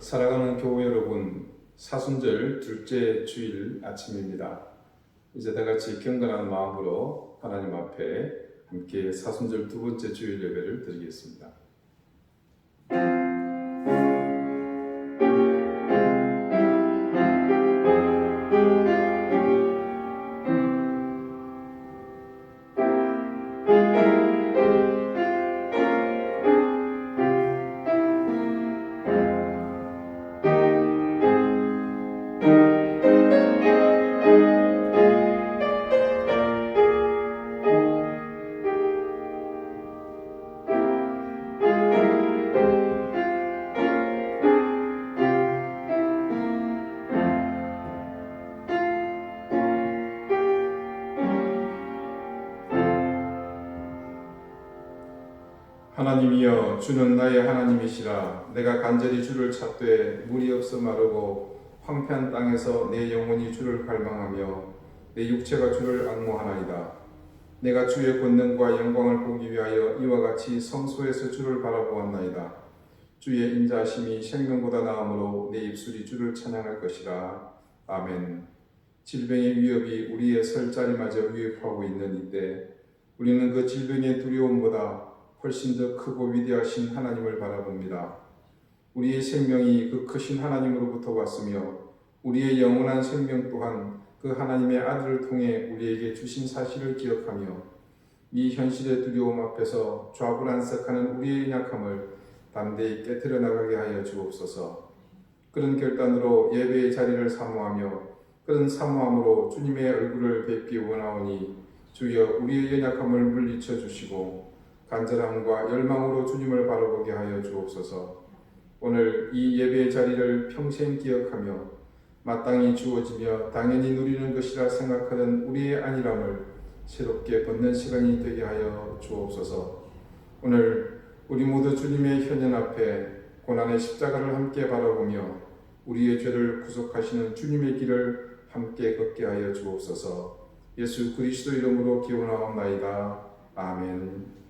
사랑하는 교회 여러분, 사순절 둘째 주일 아침입니다. 이제 다같이 경건한 마음으로 하나님 앞에 함께 사순절 두 번째 주일 예배를 드리겠습니다. 하나님이여, 주는 나의 하나님이시라. 내가 간절히 주를 찾되 물이 없어 마르고 황폐한 땅에서 내 영혼이 주를 갈망하며 내 육체가 주를 앙모하나이다. 내가 주의 권능과 영광을 보기 위하여 이와 같이 성소에서 주를 바라보았나이다. 주의 인자하심이 생명보다 나으므로 내 입술이 주를 찬양할 것이라. 아멘. 질병의 위협이 우리의 설 자리마저 위협하고 있는 이때 우리는 그 질병의 두려움보다 훨씬 더 크고 위대하신 하나님을 바라봅니다. 우리의 생명이 그 크신 하나님으로부터 왔으며 우리의 영원한 생명 또한 그 하나님의 아들을 통해 우리에게 주신 사실을 기억하며 이 현실의 두려움 앞에서 좌불안석하는 우리의 약함을 담대히 깨트려 나가게 하여 주옵소서. 그런 결단으로 예배의 자리를 사모하며 그런 사모함으로 주님의 얼굴을 뵙기 원하오니 주여 우리의 연약함을 물리쳐 주시고 간절함과 열망으로 주님을 바라보게 하여 주옵소서. 오늘 이 예배의 자리를 평생 기억하며 마땅히 주어지며 당연히 누리는 것이라 생각하는 우리의 안일함을 새롭게 벗는 시간이 되게 하여 주옵소서. 오늘 우리 모두 주님의 현현 앞에 고난의 십자가를 함께 바라보며 우리의 죄를 구속하시는 주님의 길을 함께 걷게 하여 주옵소서. 예수 그리스도 이름으로 기원하옵나이다. 아멘.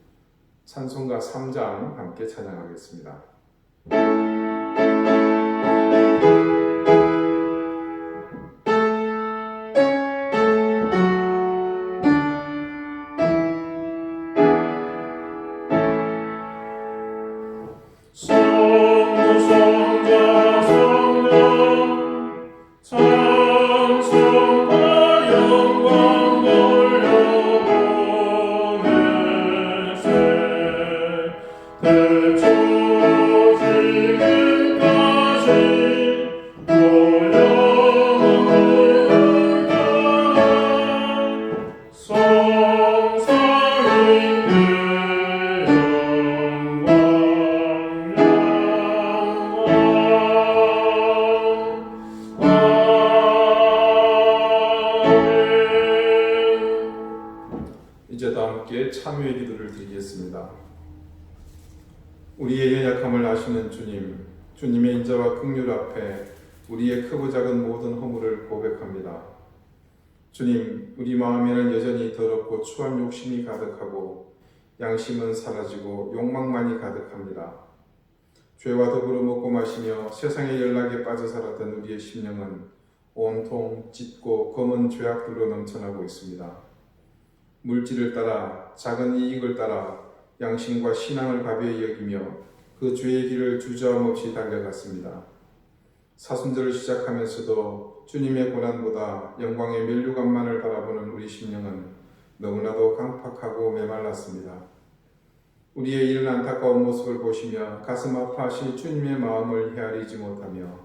찬송가 3장 함께 찬양하겠습니다. 이제 다 함께 참여의 기도를 드리겠습니다. 우리의 연약함을 아시는 주님, 주님의 인자와 긍휼 앞에 우리의 크고 작은 모든 허물을 고백합니다. 주님, 우리 마음에는 여전히 더럽고 추한 욕심이 가득하고 양심은 사라지고 욕망만이 가득합니다. 죄와 더불어 먹고 마시며 세상의 연락에 빠져 살았던 우리의 심령은 온통 짙고 검은 죄악들로 넘쳐나고 있습니다. 물질을 따라 작은 이익을 따라 양심과 신앙을 가벼이 여기며 그 죄의 길을 주저함 없이 달려갔습니다. 사순절을 시작하면서도 주님의 고난보다 영광의 면류관만을 바라보는 우리 심령은 너무나도 강팍하고 메말랐습니다. 우리의 이런 안타까운 모습을 보시며 가슴 아파하실 주님의 마음을 헤아리지 못하며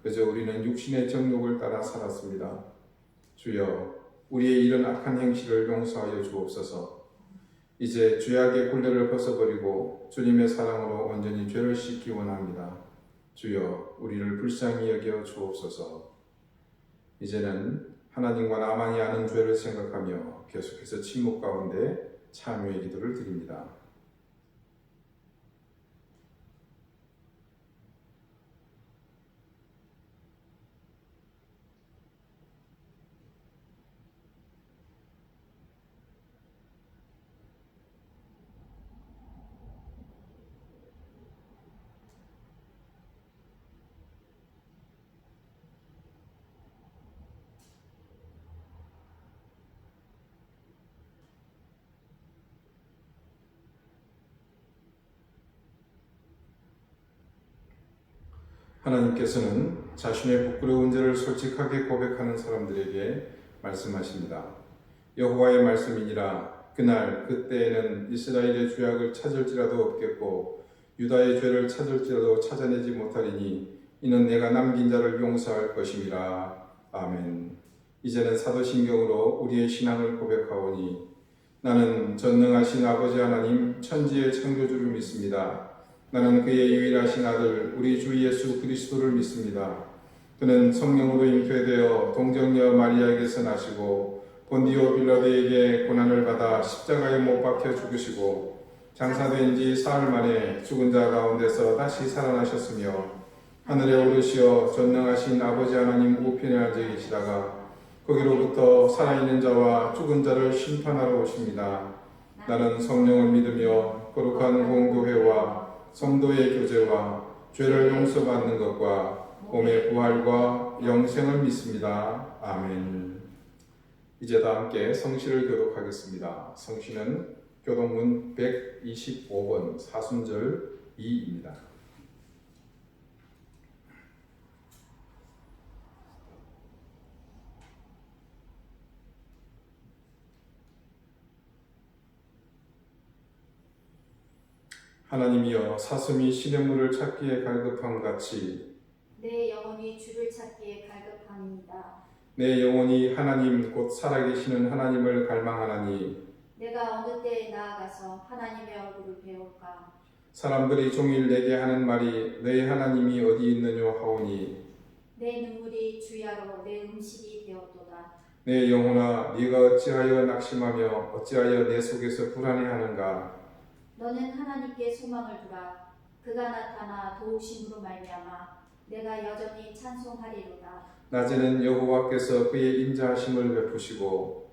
그저 우리는 육신의 정욕을 따라 살았습니다. 주여, 우리의 이런 악한 행실을 용서하여 주옵소서. 이제 죄악의 굴레를 벗어버리고 주님의 사랑으로 온전히 죄를 씻기 원합니다. 주여, 우리를 불쌍히 여겨 주옵소서. 이제는 하나님과 나만이 아는 죄를 생각하며 계속해서 침묵 가운데 참여의 기도를 드립니다. 하나님께서는 자신의 부끄러운 죄를 솔직하게 고백하는 사람들에게 말씀하십니다. 여호와의 말씀이니라. 그날 그때에는 이스라엘의 죄악을 찾을지라도 없겠고 유다의 죄를 찾을지라도 찾아내지 못하리니 이는 내가 남긴 자를 용서할 것임이라. 아멘. 이제는 사도신경으로 우리의 신앙을 고백하오니 나는 전능하신 아버지 하나님 천지의 창조주를 믿습니다. 나는 그의 유일하신 아들 우리 주 예수 그리스도를 믿습니다. 그는 성령으로 잉태되어 동정녀 마리아에게서 나시고 본디오 빌라도에게 고난을 받아 십자가에 못 박혀 죽으시고 장사된 지 사흘 만에 죽은 자 가운데서 다시 살아나셨으며 하늘에 오르시어 전능하신 아버지 하나님 우편에 앉아 계시다가 거기로부터 살아있는 자와 죽은 자를 심판하러 오십니다. 나는 성령을 믿으며 거룩한 공교회와 성도의 교제와 죄를 용서받는 것과 몸의 부활과 영생을 믿습니다. 아멘. 이제 다 함께 성시를 교독하겠습니다. 성시는 교독문 125번 사순절 2입니다. 하나님이여 사슴이 시냇물을 찾기에 갈급함 같이 내 영혼이 주를 찾기에 갈급함이니이다. 내 영혼이 하나님 곧 살아계시는 하나님을 갈망하나니 내가 어느 때에 나아가서 하나님의 얼굴을 배울까. 사람들이 종일 내게 하는 말이 내 하나님이 어디 있느냐 하오니 내 눈물이 주야로 내 음식이 되었도다. 내 영혼아 네가 어찌하여 낙심하며 어찌하여 내 속에서 불안해하는가. 너는 하나님께 소망을 두라. 그가 나타나 도우심으로 말미암아 내가 여전히 찬송하리로다. 낮에는 여호와께서 그의 인자하심을 베푸시고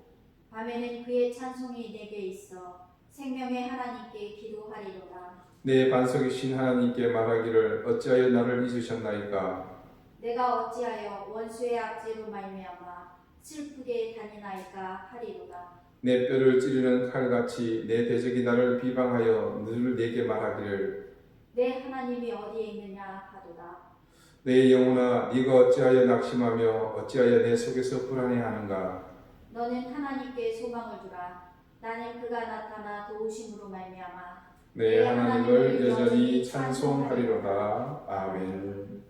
밤에는 그의 찬송이 내게 있어 생명의 하나님께 기도하리로다. 내 반석이신 하나님께 말하기를 어찌하여 나를 잊으셨나이까. 내가 어찌하여 원수의 악재로 말미암아 슬프게 다니나이까 하리로다. 내 뼈를 찌르는 칼같이 내 대적이 나를 비방하여 늘 내게 말하기를 내 하나님이 어디에 있느냐 하도다. 내 영혼아 네가 어찌하여 낙심하며 어찌하여 내 속에서 불안해하는가. 너는 하나님께 소망을 두라. 나는 그가 나타나 도우심으로 말미암아 내 하나님을 여전히 찬송하리로다. 아멘.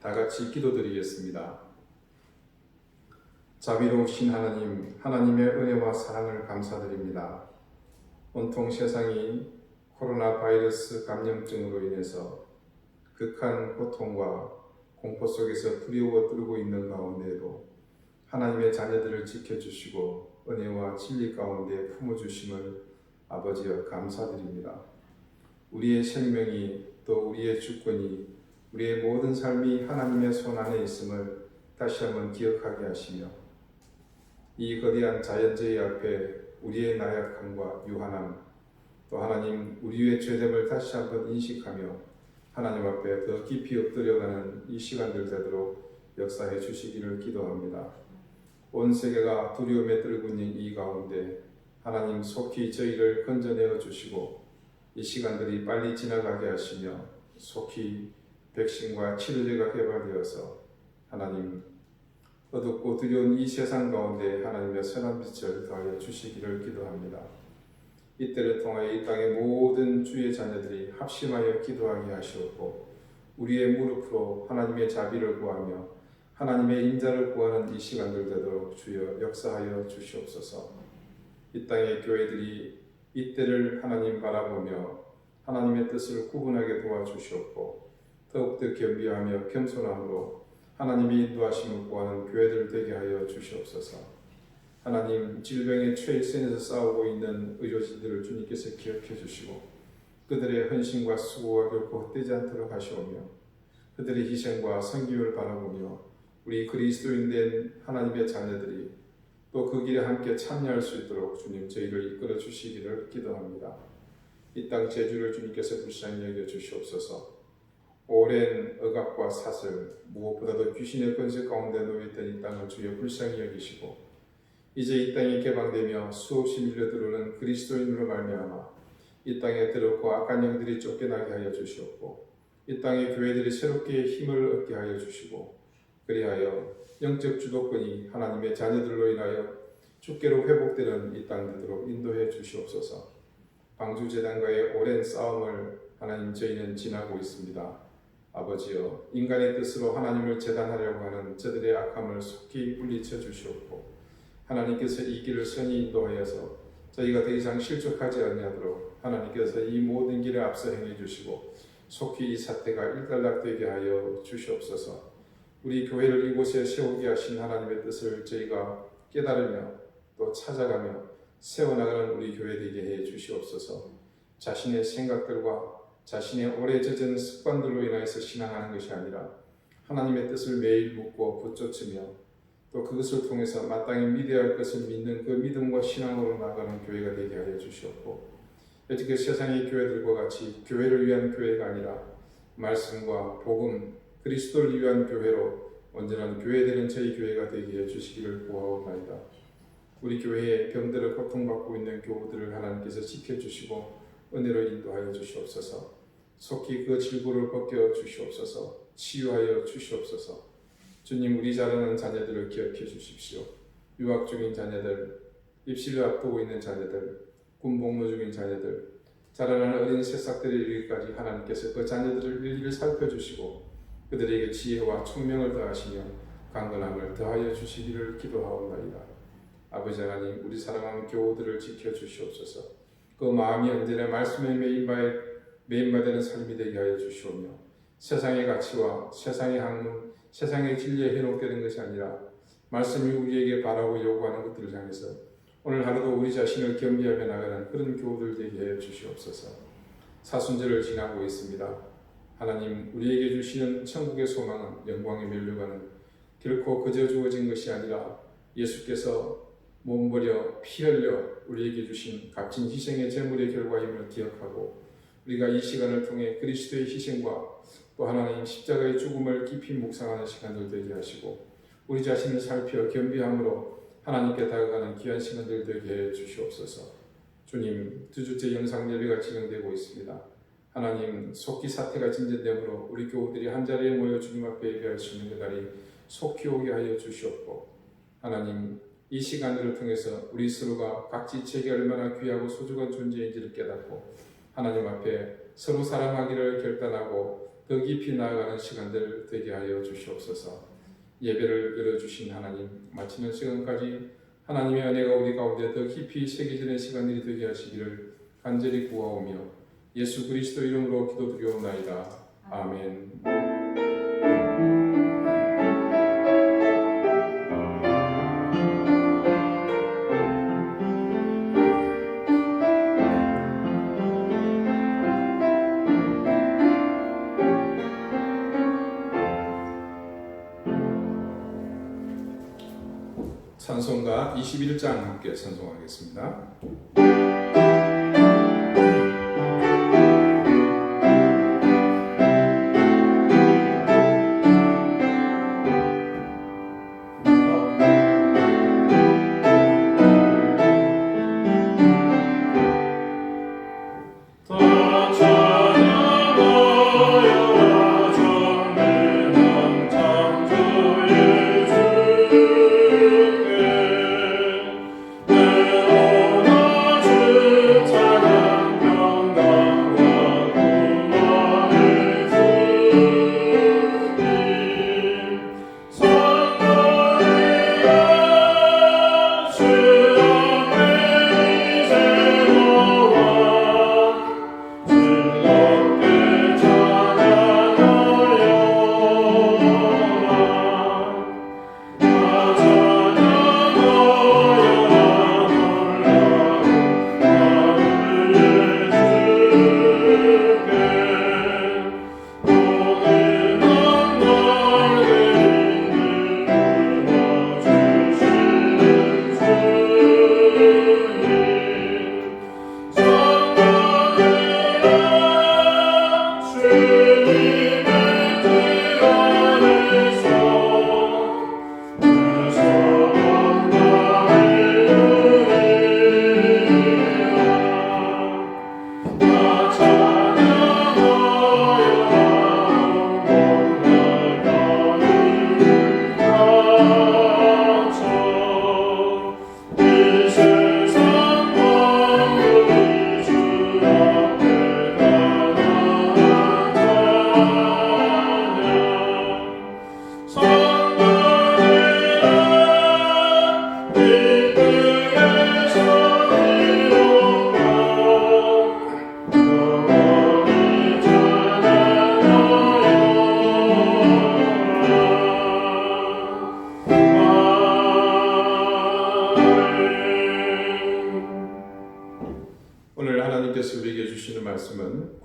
다 같이 기도드리겠습니다. 자비로우신 하나님, 하나님의 은혜와 사랑을 감사드립니다. 온통 세상이 코로나 바이러스 감염증으로 인해서 극한 고통과 공포 속에서 두려워 떨고 있는 가운데에도 하나님의 자녀들을 지켜주시고 은혜와 진리 가운데 품어주심을 아버지여 감사드립니다. 우리의 생명이 또 우리의 주권이 우리의 모든 삶이 하나님의 손 안에 있음을 다시 한번 기억하게 하시며 이 거대한 자연재해 앞에 우리의 나약함과 유한함 또 하나님 우리의 죄됨을 다시 한번 인식하며 하나님 앞에 더 깊이 엎드려가는 이 시간들 되도록 역사해 주시기를 기도합니다. 온 세계가 두려움에 떨고 있는 이 가운데 하나님 속히 저희를 건져내어 주시고 이 시간들이 빨리 지나가게 하시며 속히 백신과 치료제가 개발되어서 하나님 어둡고 두려운 이 세상 가운데 하나님의 선한 빛을 더하여 주시기를 기도합니다. 이때를 통하여 이 땅의 모든 주의 자녀들이 합심하여 기도하게 하시옵고 우리의 무릎으로 하나님의 자비를 구하며 하나님의 인자를 구하는 이 시간들 되도록 주여 역사하여 주시옵소서. 이 땅의 교회들이 이때를 하나님 바라보며 하나님의 뜻을 구분하게 도와주시옵고 더욱더 겸비하며 겸손함으로 하나님의 인도하심을 구하는 교회들 되게 하여 주시옵소서. 하나님 질병의 최일선에서 싸우고 있는 의료진들을 주님께서 기억해 주시고 그들의 헌신과 수고가 결코 헛되지 않도록 하시오며 그들의 희생과 성김을 바라보며 우리 그리스도인 된 하나님의 자녀들이 또 그 길에 함께 참여할 수 있도록 주님 저희를 이끌어 주시기를 기도합니다. 이 땅 제주를 주님께서 불쌍히 여겨 주시옵소서. 오랜 억압과 사슬 무엇보다도 귀신의 권세 가운데 놓여있던 이 땅을 주여 불쌍히 여기시고 이제 이 땅이 개방되며 수없이 밀려들어오는 그리스도인으로 말미암아 이 땅에 더럽고 악한 영들이 쫓겨나게 하여 주시옵고 이 땅의 교회들이 새롭게 힘을 얻게 하여 주시고 그리하여 영적 주도권이 하나님의 자녀들로 인하여 주께로 회복되는 이 땅 되도록 인도해 주시옵소서. 방주재단과의 오랜 싸움을 하나님 저희는 지나고 있습니다. 아버지여, 인간의 뜻으로 하나님을 재단하려고 하는 저들의 악함을 속히 물리쳐 주시옵고 하나님께서 이 길을 선히 인도하여서 저희가 더 이상 실족하지 아니하도록 하나님께서 이 모든 길에 앞서 행해 주시고 속히 이 사태가 일단락되게 하여 주시옵소서. 우리 교회를 이곳에 세우게 하신 하나님의 뜻을 저희가 깨달으며 또 찾아가며 세워나가는 우리 교회 되게 해 주시옵소서. 자신의 생각들과 자신의 오래 젖은 습관들로 인하여서 신앙하는 것이 아니라 하나님의 뜻을 매일 묻고 붙쫓으며 또 그것을 통해서 마땅히 믿어야 할 것을 믿는 그 믿음과 신앙으로 나아가는 교회가 되게 하여 주시옵고 여태껏 세상의 교회들과 같이 교회를 위한 교회가 아니라 말씀과 복음, 그리스도를 위한 교회로 온전한 교회되는 저희 교회가 되게 해 주시기를 구하옵나이다. 우리 교회에 병들어 고통받고 있는 교우들을 하나님께서 지켜주시고 은혜로 인도하여 주시옵소서. 속히 그 질고를 벗겨 주시옵소서. 치유하여 주시옵소서. 주님, 우리 자라는 자녀들을 기억해 주십시오. 유학 중인 자녀들, 입시를 앞두고 있는 자녀들, 군복무 중인 자녀들, 자라나는 어린 새싹들에 이르기까지 하나님께서 그 자녀들을 일일이 살펴주시고 그들에게 지혜와 총명을 더하시며 강건함을 더하여 주시기를 기도하옵나이다. 아버지 하나님, 우리 사랑하는 교우들을 지켜주시옵소서. 그 마음이 언제나 말씀에 메인바되는 삶이 되게 하여 주시오며 세상의 가치와 세상의 학문, 세상의 진리에 현혹되는 것이 아니라 말씀이 우리에게 바라고 요구하는 것들을 향해서 오늘 하루도 우리 자신을 겸비하며 나가는 그런 교우들 되게 해 주시옵소서. 사순절을 지나고 있습니다. 하나님, 우리에게 주시는 천국의 소망은 영광의 면류관은 결코 그저 주어진 것이 아니라 예수께서 몸버려 피 흘려 우리에게 주신 값진 희생의 제물의 결과임을 기억하고 우리가 이 시간을 통해 그리스도의 희생과 또 하나님 십자가의 죽음을 깊이 묵상하는 시간들 되게 하시고 우리 자신을 살펴 겸비함으로 하나님께 다가가는 귀한 시간들 되게 해 주시옵소서. 주님, 두 주째 영상 예배가 진행되고 있습니다. 하나님, 속히 사태가 진전되므로 우리 교우들이 한자리에 모여 주님 앞에 예배할 수 있는 그날이 속히 오게 하여 주시옵고 하나님, 이 시간들을 통해서 우리 서로가 각지 제게 얼마나 귀하고 소중한 존재인지를 깨닫고 하나님 앞에 서로 사랑하기를 결단하고 더 깊이 나아가는 시간들 되게 하여 주시옵소서. 예배를 열어주신 하나님, 마치는 시간까지 하나님의 은혜가 우리 가운데 더 깊이 새겨지는 시간들이 되게 하시기를 간절히 구하오며 예수 그리스도 이름으로 기도드리옵나이다. 아멘. 찬송가 21장 함께 찬송하겠습니다. 주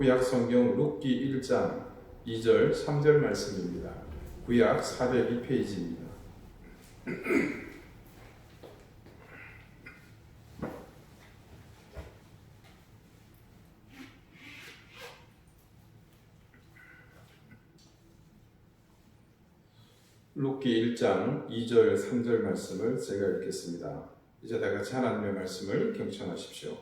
구약 성경 룻기 1장 2절 3절 말씀입니다. 구약 402페이지입니다. 룻기 1장 2절 3절 말씀을 제가 읽겠습니다. 이제 다 같이 하나님의 말씀을 경청하십시오.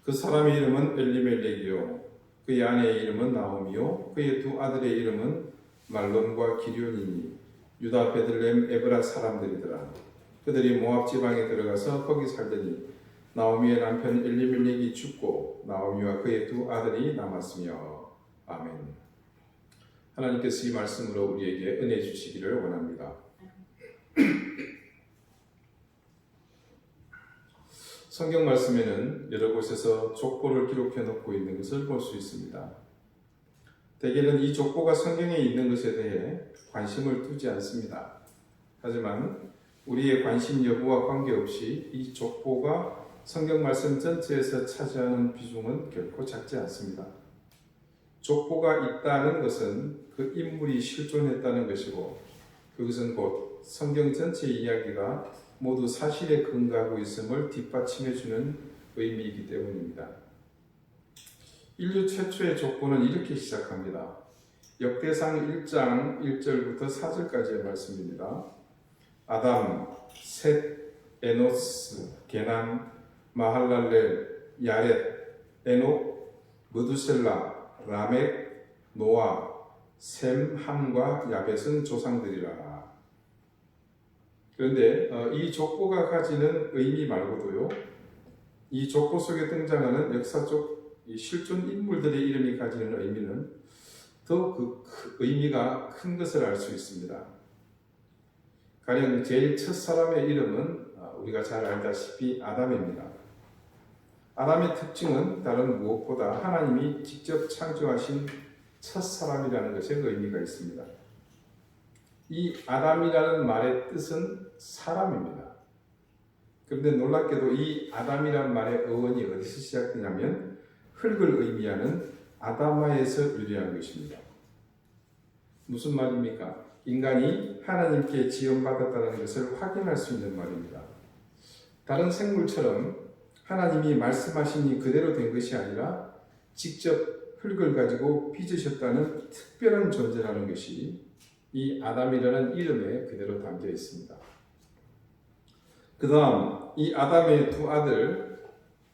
그 사람의 이름은 엘리멜렉이요 그의 아내의 이름은 나오미요 그의 두 아들의 이름은 말론과 기럧이니 유다 베들레헴 에브라 사람들이더라. 그들이 모압 지방에 들어가서 거기 살더니 나오미의 남편 엘리멜렉이 죽고 나오미와 그의 두 아들이 남았으며. 아멘. 하나님께서 이 말씀으로 우리에게 은혜 주시기를 원합니다. 성경 말씀에는 여러 곳에서 족보를 기록해 놓고 있는 것을 볼 수 있습니다. 대개는 이 족보가 성경에 있는 것에 대해 관심을 두지 않습니다. 하지만 우리의 관심 여부와 관계없이 이 족보가 성경 말씀 전체에서 차지하는 비중은 결코 작지 않습니다. 족보가 있다는 것은 그 인물이 실존했다는 것이고 그것은 곧 성경 전체 이야기가 모두 사실에 근거하고 있음을 뒷받침해주는 의미이기 때문입니다. 인류 최초의 족보는 이렇게 시작합니다. 역대상 1장 1절부터 4절까지의 말씀입니다. 아담, 셋, 에노스, 게남, 마할랄렐, 야렛, 에녹, 무두셀라, 라멕, 노아, 셈, 함과 야벳은 조상들이라. 그런데 이 족보가 가지는 의미 말고도요, 이 족보 속에 등장하는 역사적 실존 인물들의 이름이 가지는 의미는 더 그 의미가 큰 것을 알 수 있습니다. 가령 제일 첫 사람의 이름은 우리가 잘 알다시피 아담입니다. 아담의 특징은 다른 무엇보다 하나님이 직접 창조하신 첫 사람이라는 것에 의미가 있습니다. 이 아담이라는 말의 뜻은 사람입니다. 그런데 놀랍게도 이 아담이란 말의 어원이 어디서 시작되냐면 흙을 의미하는 아다마에서 유래한 것입니다. 무슨 말입니까? 인간이 하나님께 지음받았다는 것을 확인할 수 있는 말입니다. 다른 생물처럼 하나님이 말씀하시니 그대로 된 것이 아니라 직접 흙을 가지고 빚으셨다는 특별한 존재라는 것이 이 아담이라는 이름에 그대로 담겨 있습니다. 그 다음 이 아담의 두 아들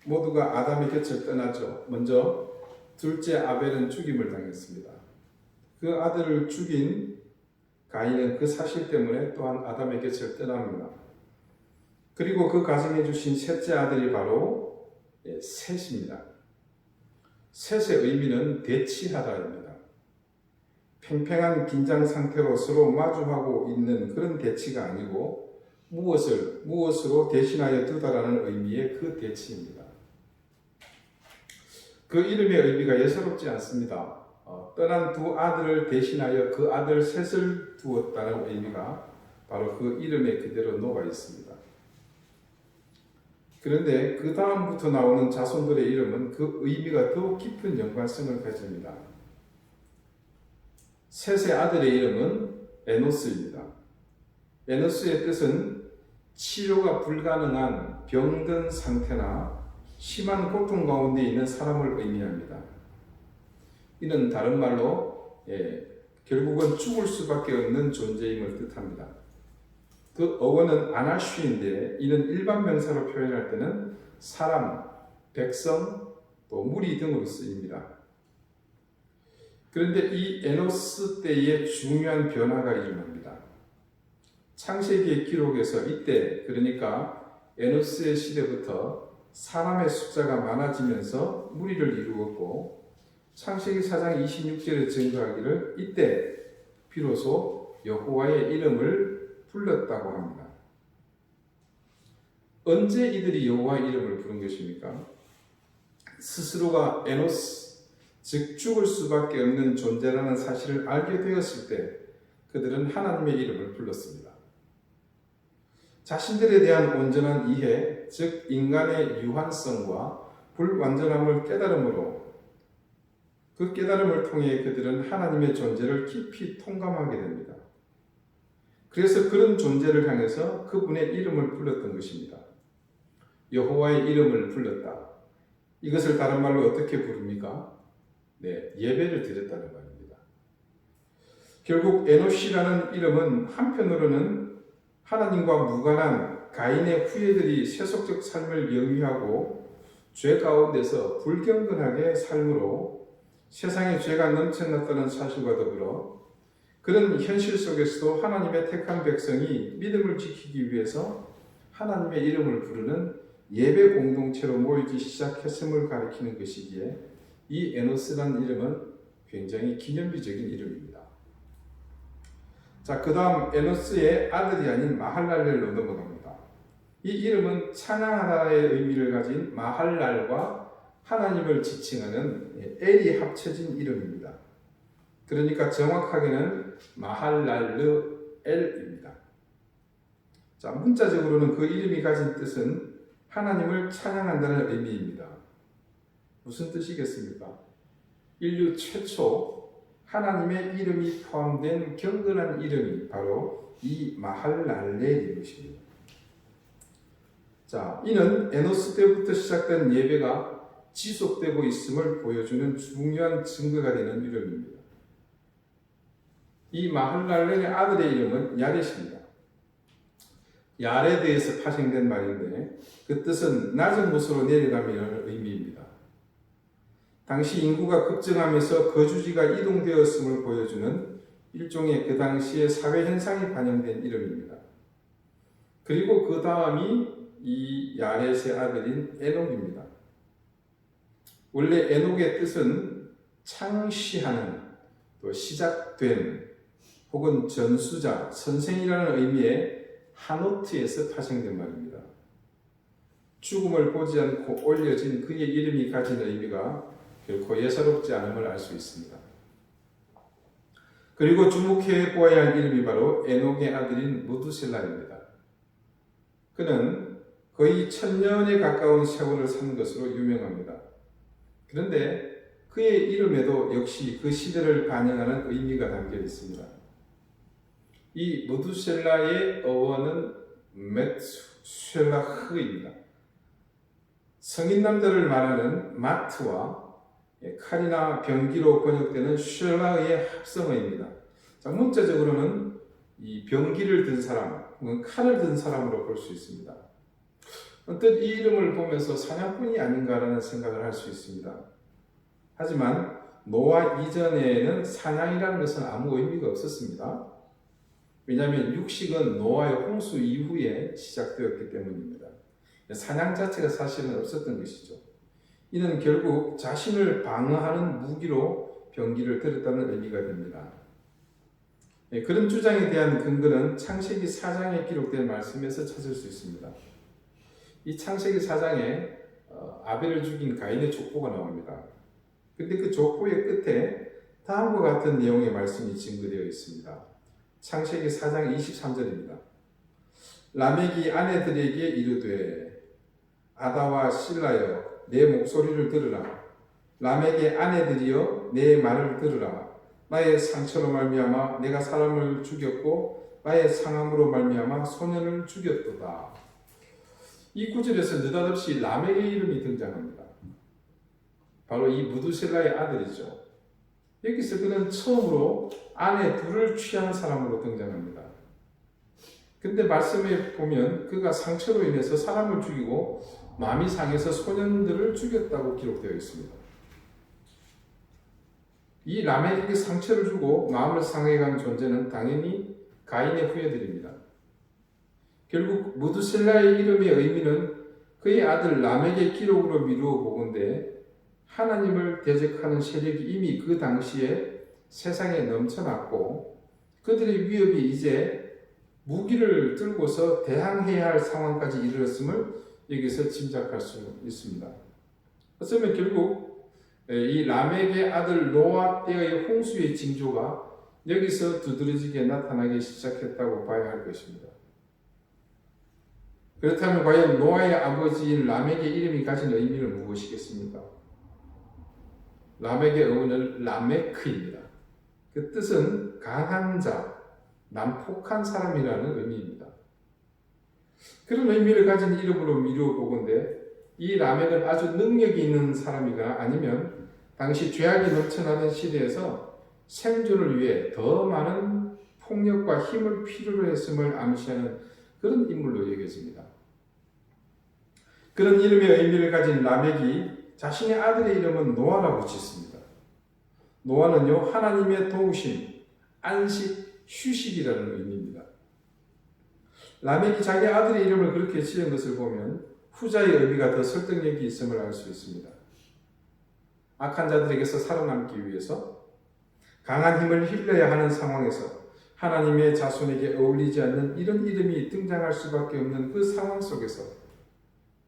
모두가 아담의 곁을 떠나죠. 먼저 둘째 아벨은 죽임을 당했습니다. 그 아들을 죽인 가인은 그 사실 때문에 또한 아담의 곁을 떠납니다. 그리고 그 가정해 주신 셋째 아들이 바로 셋입니다. 셋의 의미는 대치하다입니다. 팽팽한 긴장 상태로 서로 마주하고 있는 그런 대치가 아니고 무엇으로 대신하여 두다라는 의미의 그 대치입니다. 그 이름의 의미가 예사롭지 않습니다. 떠난 두 아들을 대신하여 그 아들 셋을 두었다는 의미가 바로 그 이름에 그대로 녹아 있습니다. 그런데 그 다음부터 나오는 자손들의 이름은 그 의미가 더 깊은 연관성을 가집니다. 셋의 아들의 이름은 에노스입니다. 에노스의 뜻은 치료가 불가능한 병든 상태나 심한 고통 가운데 있는 사람을 의미합니다. 이는 다른 말로 결국은 죽을 수밖에 없는 존재임을 뜻합니다. 그 어원은 아나쉬인데 이는 일반 명사로 표현할 때는 사람, 백성, 또 무리 등으로 쓰입니다. 그런데 이 에노스 때의 중요한 변화가 일어납니다. 창세기의 기록에서 이때 그러니까 에노스의 시대부터 사람의 숫자가 많아지면서 무리를 이루었고 창세기 4장 26절에 증거하기를 이때 비로소 여호와의 이름을 불렀다고 합니다. 언제 이들이 여호와의 이름을 부른 것입니까? 스스로가 에노스, 즉 죽을 수밖에 없는 존재라는 사실을 알게 되었을 때 그들은 하나님의 이름을 불렀습니다. 자신들에 대한 온전한 이해, 즉 인간의 유한성과 불완전함을 깨달음으로 그 깨달음을 통해 그들은 하나님의 존재를 깊이 통감하게 됩니다. 그래서 그런 존재를 향해서 그분의 이름을 불렀던 것입니다. 여호와의 이름을 불렀다. 이것을 다른 말로 어떻게 부릅니까? 네, 예배를 드렸다는 말입니다. 결국 에노시라는 이름은 한편으로는 하나님과 무관한 가인의 후예들이 세속적 삶을 영위하고 죄 가운데서 불경건하게 삶으로 세상에 죄가 넘쳐났다는 사실과 더불어 그런 현실 속에서도 하나님의 택한 백성이 믿음을 지키기 위해서 하나님의 이름을 부르는 예배 공동체로 모이기 시작했음을 가리키는 것이기에 이 에노스라는 이름은 굉장히 기념비적인 이름입니다. 자, 그 다음 에노스의 아들이 아닌 마할랄렐로 넘어갑니다. 이 이름은 찬양하다의 의미를 가진 마할랄과 하나님을 지칭하는 엘이 합쳐진 이름입니다. 그러니까 정확하게는 마할랄르 엘입니다. 자, 문자적으로는 그 이름이 가진 뜻은 하나님을 찬양한다는 의미입니다. 무슨 뜻이겠습니까? 인류 최초 하나님의 이름이 포함된 경건한 이름이 바로 이 마할랄렐인 것입니다. 자, 이는 에노스 때부터 시작된 예배가 지속되고 있음을 보여주는 중요한 증거가 되는 이름입니다. 이 마할랄렐의 아들의 이름은 야렛입니다. 야레드에서 파생된 말인데 그 뜻은 낮은 곳으로 내려가미라는 의미입니다. 당시 인구가 급증하면서 거주지가 이동되었음을 보여주는 일종의 그 당시의 사회 현상이 반영된 이름입니다. 그리고 그 다음이 이 야렛의 아들인 에녹입니다. 원래 에녹의 뜻은 창시하는, 또 시작된, 혹은 전수자, 선생이라는 의미의 하노트에서 파생된 말입니다. 죽음을 보지 않고 올려진 그의 이름이 가진 의미가 결코 예사롭지 않음을 알 수 있습니다. 그리고 주목해 보아야 할 이름이 바로 에녹의 아들인 무두셀라입니다. 그는 거의 1000년에 가까운 세월을 산 것으로 유명합니다. 그런데 그의 이름에도 역시 그 시대를 반영하는 의미가 담겨 있습니다. 이 무두셀라의 어원은 메투셀라흐입니다. 성인 남자를 말하는 마트와 칼이나 병기로 번역되는 쉘라의 합성어입니다. 자, 문자적으로는 이 병기를 든 사람, 칼을 든 사람으로 볼 수 있습니다. 언뜻 이 이름을 보면서 사냥꾼이 아닌가라는 생각을 할 수 있습니다. 하지만 노아 이전에는 사냥이라는 것은 아무 의미가 없었습니다. 왜냐하면 육식은 노아의 홍수 이후에 시작되었기 때문입니다. 사냥 자체가 사실은 없었던 것이죠. 이는 결국 자신을 방어하는 무기로 병기를 들었다는 의미가 됩니다. 그런 주장에 대한 근거는 창세기 4장에 기록된 말씀에서 찾을 수 있습니다. 이 창세기 4장에 아벨을 죽인 가인의 족보가 나옵니다. 그런데 그 족보의 끝에 다음과 같은 내용의 말씀이 증거되어 있습니다. 창세기 4장 23절입니다. 라멕이 아내들에게 이르되 아다와 실라여 내 목소리를 들으라. 라멕의 아내들이여 내 말을 들으라. 나의 상처로 말미암아 내가 사람을 죽였고 나의 상함으로 말미암아 소년을 죽였도다. 이 구절에서 느닷없이 라멕의 이름이 등장합니다. 바로 이 무두셀라의 아들이죠. 여기서 그는 처음으로 아내 둘을 취한 사람으로 등장합니다. 근데 말씀에 보면 그가 상처로 인해서 사람을 죽이고 마음이 상해서 소년들을 죽였다고 기록되어 있습니다. 이 라멕에게 상처를 주고 마음을 상해간 존재는 당연히 가인의 후예들입니다. 결국 무두셀라의 이름의 의미는 그의 아들 라멕의 기록으로 미루어 보건대 하나님을 대적하는 세력이 이미 그 당시에 세상에 넘쳐났고 그들의 위협이 이제 무기를 들고서 대항해야 할 상황까지 이르렀음을 여기서 짐작할 수 있습니다. 어쩌면 결국 이 라멕의 아들 노아 때의 홍수의 징조가 여기서 두드러지게 나타나기 시작했다고 봐야 할 것입니다. 그렇다면 과연 노아의 아버지인 라멕의 이름이 가진 의미는 무엇이겠습니까? 라멕의 어원은 라메크입니다. 그 뜻은 강한 자, 난폭한 사람이라는 의미입니다. 그런 의미를 가진 이름으로 미루어 보건대 이 라멕은 아주 능력이 있는 사람이거나 아니면 당시 죄악이 넘쳐나던 시대에서 생존을 위해 더 많은 폭력과 힘을 필요로 했음을 암시하는 그런 인물로 여겨집니다. 그런 이름의 의미를 가진 라멕이 자신의 아들의 이름은 노아라고 짓습니다. 노아는요, 하나님의 도우심, 안식, 휴식이라는 의미입니다. 라멕이 자기 아들의 이름을 그렇게 지은 것을 보면 후자의 의미가 더 설득력이 있음을 알 수 있습니다. 악한 자들에게서 살아남기 위해서 강한 힘을 힘내야 하는 상황에서 하나님의 자손에게 어울리지 않는 이런 이름이 등장할 수밖에 없는 그 상황 속에서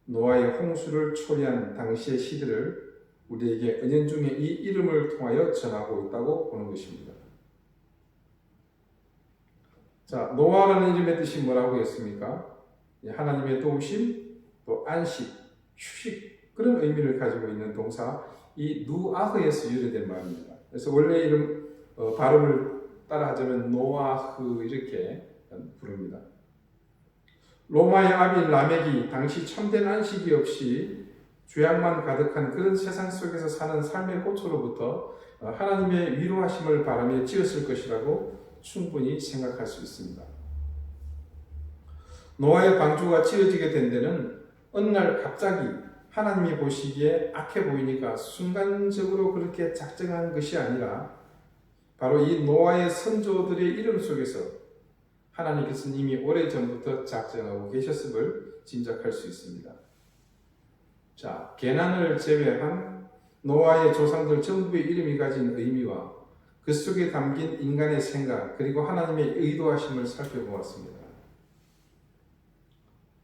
노아의 홍수를 초래한 당시의 시대를 우리에게 은연중에 이 이름을 통하여 전하고 있다고 보는 것입니다. 자, 노아라는 이름의 뜻이 뭐라고 했습니까? 하나님의 도우심, 또 안식, 휴식 그런 의미를 가지고 있는 동사 이 누아흐에서 유래된 말입니다. 그래서 원래 이름 발음을 따라하자면 노아흐 이렇게 부릅니다. 로마의 아비 라멕이 당시 참된 안식이 없이 죄악만 가득한 그런 세상 속에서 사는 삶의 호초로부터 하나님의 위로하심을 바라며 지었을 것이라고 충분히 생각할 수 있습니다. 노아의 방주가 지어지게 된 데는 어느 날 갑자기 하나님이 보시기에 악해 보이니까 순간적으로 그렇게 작정한 것이 아니라 바로 이 노아의 선조들의 이름 속에서 하나님께서는 이미 오래전부터 작정하고 계셨음을 짐작할 수 있습니다. 자, 개난을 제외한 노아의 조상들 전부의 이름이 가진 의미와 그 속에 담긴 인간의 생각 그리고 하나님의 의도하심을 살펴보았습니다.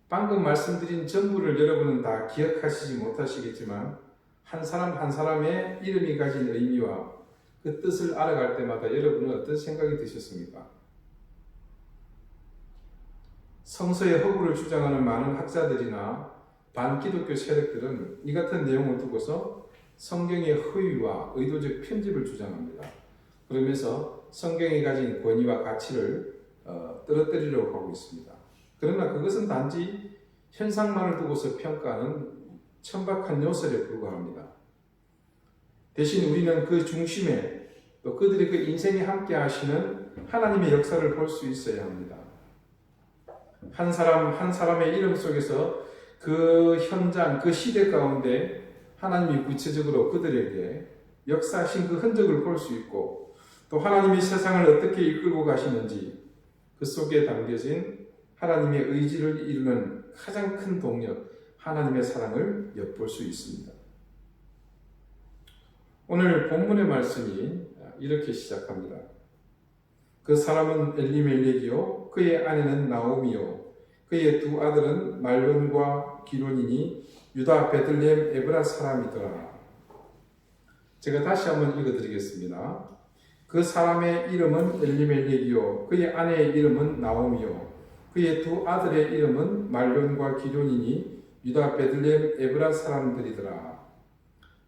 방금 말씀드린 전부를 여러분은 다 기억하시지 못하시겠지만 한 사람 한 사람의 이름이 가진 의미와 그 뜻을 알아갈 때마다 여러분은 어떤 생각이 드셨습니까? 성서의 허구를 주장하는 많은 학자들이나 반기독교 세력들은 이 같은 내용을 두고서 성경의 허위와 의도적 편집을 주장합니다. 그러면서 성경이 가진 권위와 가치를 떨어뜨리려고 하고 있습니다. 그러나 그것은 단지 현상만을 두고서 평가하는 천박한 요설에 불과합니다. 대신 우리는 그 중심에 또 그들의 그 인생에 함께 하시는 하나님의 역사를 볼 수 있어야 합니다. 한 사람 한 사람의 이름 속에서 그 현장, 그 시대 가운데 하나님이 구체적으로 그들에게 역사하신 그 흔적을 볼 수 있고 또 하나님이 세상을 어떻게 이끌고 가시는지 그 속에 담겨진 하나님의 의지를 이루는 가장 큰 동력, 하나님의 사랑을 엿볼 수 있습니다. 오늘 본문의 말씀이 이렇게 시작합니다. 그 사람은 엘리멜렉이요 그의 아내는 나오미요 그의 두 아들은 말론과 기론이니 유다 베들레헴 에브라 사람이더라. 제가 다시 한번 읽어드리겠습니다. 그 사람의 이름은 엘리멜렉이요 그의 아내의 이름은 나오미요 그의 두 아들의 이름은 말론과 기론이니 유다 베들레헴 에브라 사람들이더라.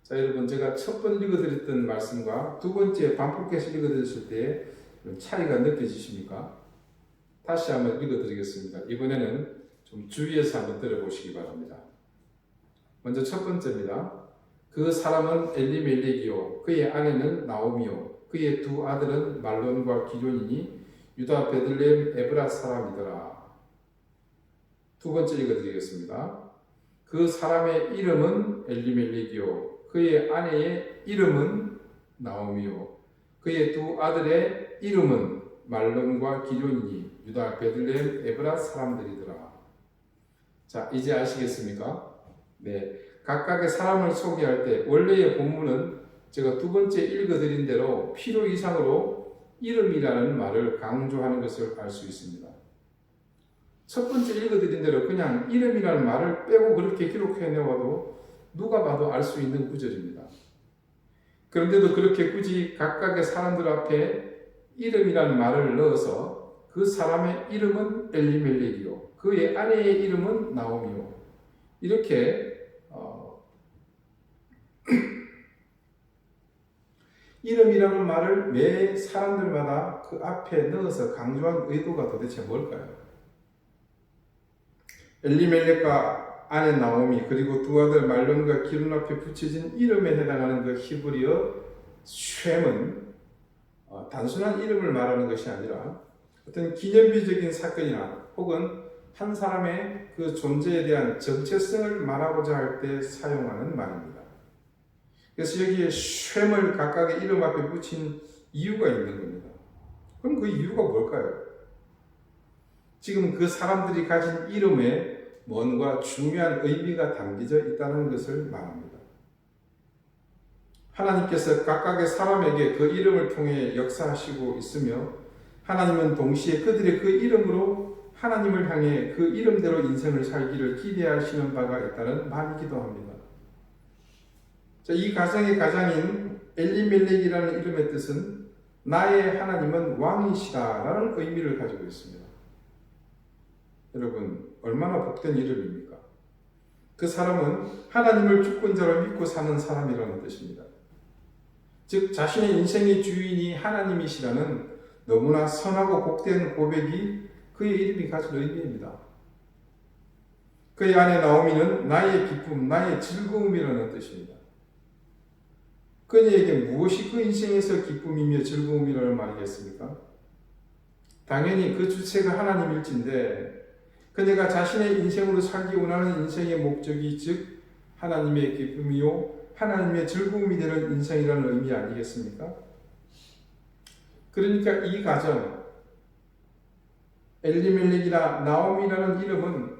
자, 여러분 제가 첫 번 읽어드렸던 말씀과 두 번째 반복해서 읽어드렸을 때 차이가 느껴지십니까? 다시 한번 읽어드리겠습니다. 이번에는 좀 주의해서 한번 들어보시기 바랍니다. 먼저 첫 번째입니다. 그 사람은 엘리멜렉이요 그의 아내는 나오미요 그의 두 아들은 말론과 기존이니 유다 베들레헴 에브라 사람이더라. 두 번째 읽어드리겠습니다. 그 사람의 이름은 엘리멜렉이요 그의 아내의 이름은 나오미요 그의 두 아들의 이름은 말론과 기존이니 유다 베들레헴 에브라 사람들이더라. 자, 이제 아시겠습니까? 네, 각각의 사람을 소개할 때 원래의 본문은 제가 두 번째 읽어드린 대로 필요 이상으로 이름이라는 말을 강조하는 것을 알 수 있습니다. 첫 번째 읽어드린 대로 그냥 이름이라는 말을 빼고 그렇게 기록해 내와도 누가 봐도 알 수 있는 구절입니다. 그런데도 그렇게 굳이 각각의 사람들 앞에 이름이라는 말을 넣어서 그 사람의 이름은 엘리멜렉이요 그의 아내의 이름은 나오미요 이렇게 이름이라는 말을 매 사람들마다 그 앞에 넣어서 강조한 의도가 도대체 뭘까요? 엘리멜렉과 아내 나오미 그리고 두 아들 말론과 기름 앞에 붙여진 이름에 해당하는 그 히브리어 쉔은 단순한 이름을 말하는 것이 아니라 어떤 기념비적인 사건이나 혹은 한 사람의 그 존재에 대한 정체성을 말하고자 할 때 사용하는 말입니다. 그래서 여기에 쉔을 각각의 이름 앞에 붙인 이유가 있는 겁니다. 그럼 그 이유가 뭘까요? 지금 그 사람들이 가진 이름에 뭔가 중요한 의미가 담겨져 있다는 것을 말합니다. 하나님께서 각각의 사람에게 그 이름을 통해 역사하시고 있으며 하나님은 동시에 그들의 그 이름으로 하나님을 향해 그 이름대로 인생을 살기를 기대하시는 바가 있다는 말이기도 합니다. 자, 이 가정의 가장인 엘리멜렉이라는 이름의 뜻은 나의 하나님은 왕이시다라는 의미를 가지고 있습니다. 여러분, 얼마나 복된 이름입니까? 그 사람은 하나님을 주권자로 믿고 사는 사람이라는 뜻입니다. 즉 자신의 인생의 주인이 하나님이시라는 너무나 선하고 복된 고백이 그의 이름이 가진 의미입니다. 그의 아내 나오미는 나의 기쁨, 나의 즐거움이라는 뜻입니다. 그녀에게 무엇이 그 인생에서 기쁨이며 즐거움이라는 말이겠습니까? 당연히 그 주체가 하나님일진데 그녀가 자신의 인생으로 살기 원하는 인생의 목적이 즉 하나님의 기쁨이요 하나님의 즐거움이 되는 인생이라는 의미 아니겠습니까? 그러니까 이 가정 엘리멜렉이나 나오미라는 이름은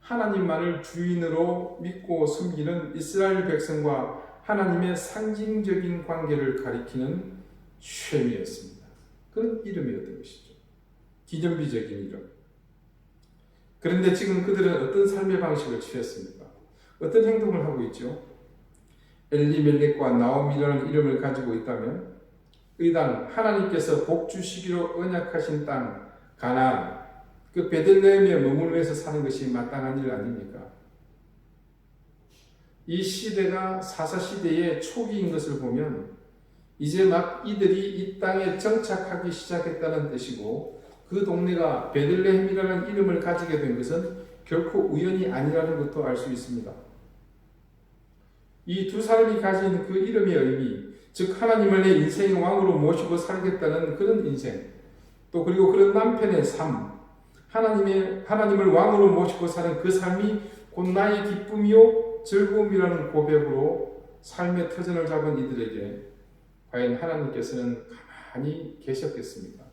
하나님만을 주인으로 믿고 섬기는 이스라엘 백성과 하나님의 상징적인 관계를 가리키는 쉔이었습니다. 그런 이름이었던 것이죠. 기념비적인 이름. 그런데 지금 그들은 어떤 삶의 방식을 취했습니까? 어떤 행동을 하고 있죠? 엘리멜렉과 나오미라는 이름을 가지고 있다면 의당 하나님께서 복 주시기로 언약하신 땅 가나안 그 베들레헴에 머물면서 사는 것이 마땅한 일 아닙니까? 이 시대가 사사시대의 초기인 것을 보면 이제 막 이들이 이 땅에 정착하기 시작했다는 뜻이고 그 동네가 베들레헴이라는 이름을 가지게 된 것은 결코 우연이 아니라는 것도 알 수 있습니다. 이 두 사람이 가진 그 이름의 의미, 즉 하나님을 내 인생의 왕으로 모시고 살겠다는 그런 인생, 또 그리고 그런 남편의 삶, 하나님을 왕으로 모시고 사는 그 삶이 곧 나의 기쁨이요 즐거움이라는 고백으로 삶의 터전을 잡은 이들에게 과연 하나님께서는 가만히 계셨겠습니까?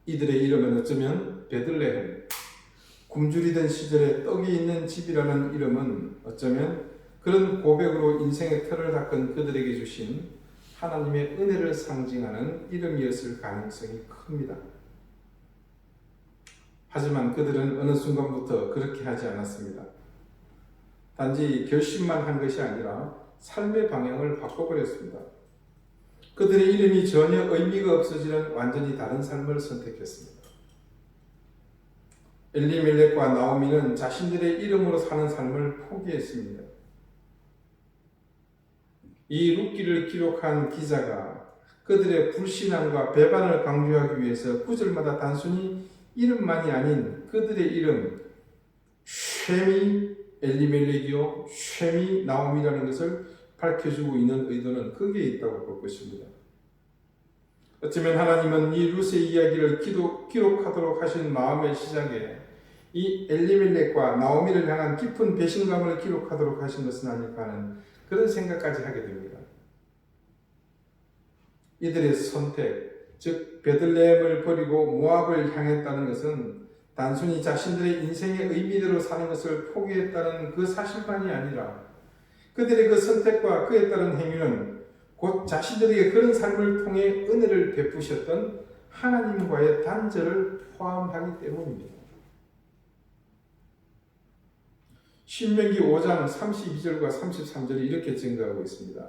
이들의 이름은 어쩌면 베들레헴, 굶주리던 시절에 떡이 있는 집이라는 이름은 어쩌면 그런 고백으로 인생의 틀을 닦은 그들에게 주신 하나님의 은혜를 상징하는 이름이었을 가능성이 큽니다. 하지만 그들은 어느 순간부터 그렇게 하지 않았습니다. 단지 결심만 한 것이 아니라 삶의 방향을 바꿔버렸습니다. 그들의 이름이 전혀 의미가 없어지는 완전히 다른 삶을 선택했습니다. 엘리멜렉과 나오미는 자신들의 이름으로 사는 삶을 포기했습니다. 이 룻기를 기록한 기자가 그들의 불신앙과 배반을 강조하기 위해서 구절마다 단순히 이름만이 아닌 그들의 이름 쉔이 엘리멜렉이요 쉔이 나오미라는 것을 밝혀주고 있는 의도는 거기에 있다고 볼 것입니다. 어쩌면 하나님은 이 룻의 이야기를 기록하도록 하신 마음의 시작에 이 엘리멜렉과 나오미를 향한 깊은 배신감을 기록하도록 하신 것은 아닐까 하는 그런 생각까지 하게 됩니다. 이들의 선택, 즉 베들레헴을 버리고 모압을 향했다는 것은 단순히 자신들의 인생의 의미대로 사는 것을 포기했다는 그 사실만이 아니라 그들의 그 선택과 그에 따른 행위는 곧 자신들에게 그런 삶을 통해 은혜를 베푸셨던 하나님과의 단절을 포함하기 때문입니다. 신명기 5장 32절과 33절이 이렇게 증거하고 있습니다.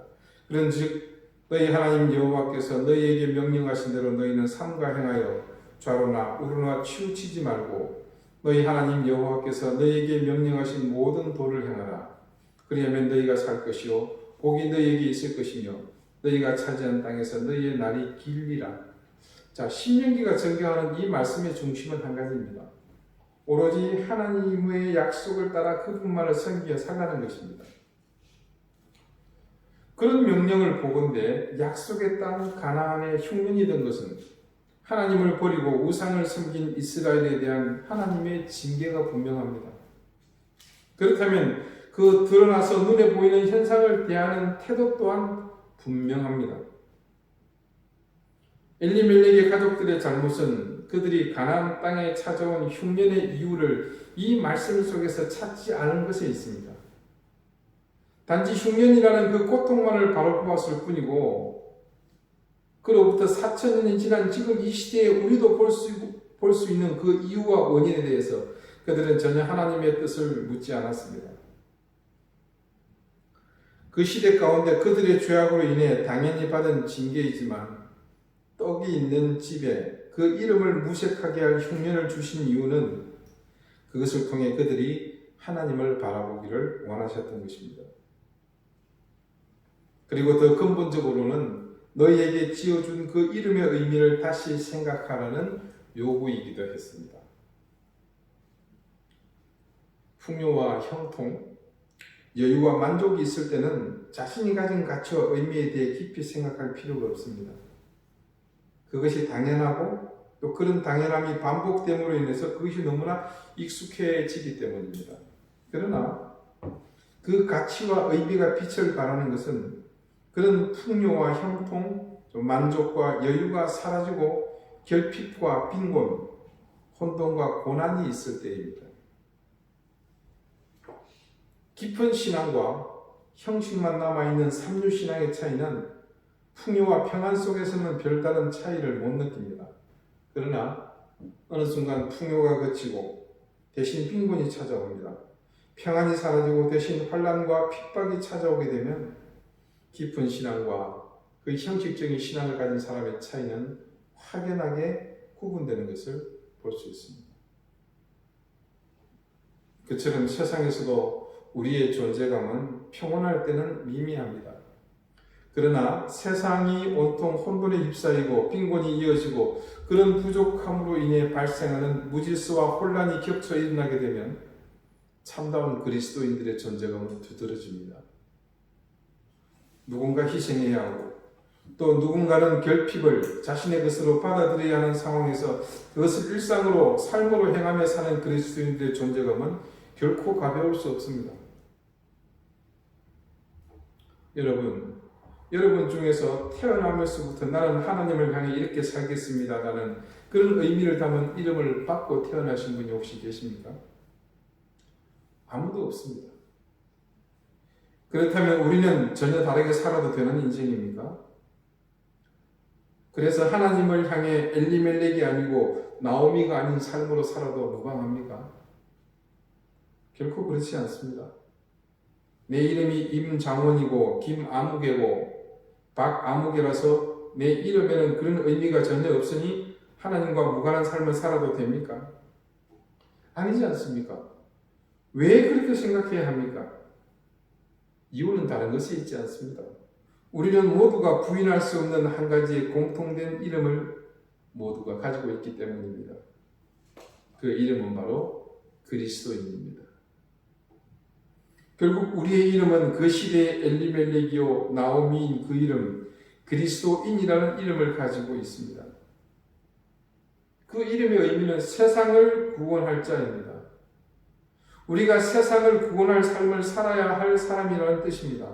그런즉 너희 하나님 여호와께서 너희에게 명령하신 대로 너희는 삼가 행하여 좌로나 우로나 치우치지 말고 너희 하나님 여호와께서 너희에게 명령하신 모든 도를 행하라. 그리하면 너희가 살 것이요 복이 너희에게 있을 것이며 너희가 차지한 땅에서 너희의 날이 길리라. 자, 신명기가 전개하는 이 말씀의 중심은 한 가지입니다. 오로지 하나님의 약속을 따라 그분만을 섬기며 살라는 것입니다. 그런 명령을 보건대 약속의 땅 가나안의 흉년이 된 것은 하나님을 버리고 우상을 섬긴 이스라엘에 대한 하나님의 징계가 분명합니다. 그렇다면 그 드러나서 눈에 보이는 현상을 대하는 태도 또한 분명합니다. 엘리멜렉의 가족들의 잘못은 그들이 가나안 땅에 찾아온 흉년의 이유를 이 말씀 속에서 찾지 않은 것에 있습니다. 단지 흉년이라는 그 고통만을 바라보았을 뿐이고 그로부터 4,000년이 지난 지금 이 시대에 우리도 볼 수 있는 그 이유와 원인에 대해서 그들은 전혀 하나님의 뜻을 묻지 않았습니다. 그 시대 가운데 그들의 죄악으로 인해 당연히 받은 징계이지만 떡이 있는 집에 그 이름을 무색하게 할 흉년을 주신 이유는 그것을 통해 그들이 하나님을 바라보기를 원하셨던 것입니다. 그리고 더 근본적으로는 너희에게 지어준 그 이름의 의미를 다시 생각하라는 요구이기도 했습니다. 풍요와 형통, 여유와 만족이 있을 때는 자신이 가진 가치와 의미에 대해 깊이 생각할 필요가 없습니다. 그것이 당연하고 또 그런 당연함이 반복됨으로 인해서 그것이 너무나 익숙해지기 때문입니다. 그러나 그 가치와 의미가 빛을 발하는 것은 그런 풍요와 형통, 만족과 여유가 사라지고 결핍과 빈곤, 혼돈과 고난이 있을 때입니다. 깊은 신앙과 형식만 남아있는 삼류신앙의 차이는 풍요와 평안 속에서는 별다른 차이를 못 느낍니다. 그러나 어느 순간 풍요가 그치고 대신 빈곤이 찾아옵니다. 평안이 사라지고 대신 환난과 핍박이 찾아오게 되면 깊은 신앙과 그 형식적인 신앙을 가진 사람의 차이는 확연하게 구분되는 것을 볼 수 있습니다. 그처럼 세상에서도 우리의 존재감은 평온할 때는 미미합니다. 그러나 세상이 온통 혼돈에 휩싸이고 빈곤이 이어지고 그런 부족함으로 인해 발생하는 무질서와 혼란이 겹쳐 일어나게 되면 참다운 그리스도인들의 존재감은 두드러집니다. 누군가 희생해야 하고 또 누군가는 결핍을 자신의 것으로 받아들여야 하는 상황에서 그것을 일상으로 삶으로 행하며 사는 그리스도인들의 존재감은 결코 가벼울 수 없습니다. 여러분 중에서 태어나면서부터 나는 하나님을 향해 이렇게 살겠습니다라는 그런 의미를 담은 이름을 받고 태어나신 분이 혹시 계십니까? 아무도 없습니다. 그렇다면 우리는 전혀 다르게 살아도 되는 인생입니까? 그래서 하나님을 향해 엘리멜렉이 아니고 나오미가 아닌 삶으로 살아도 무방합니까? 결코 그렇지 않습니다. 내 이름이 임장원이고 김아무개고 박아무개라서 내 이름에는 그런 의미가 전혀 없으니 하나님과 무관한 삶을 살아도 됩니까? 아니지 않습니까? 왜 그렇게 생각해야 합니까? 이유는 다른 것이 있지 않습니다. 우리는 모두가 부인할 수 없는 한 가지의 공통된 이름을 모두가 가지고 있기 때문입니다. 그 이름은 바로 그리스도인입니다. 결국 우리의 이름은 그 시대의 엘리멜렉이요 나오미인 그 이름 그리스도인이라는 이름을 가지고 있습니다. 그 이름의 의미는 세상을 구원할 자입니다. 우리가 세상을 구원할 삶을 살아야 할 사람이라는 뜻입니다.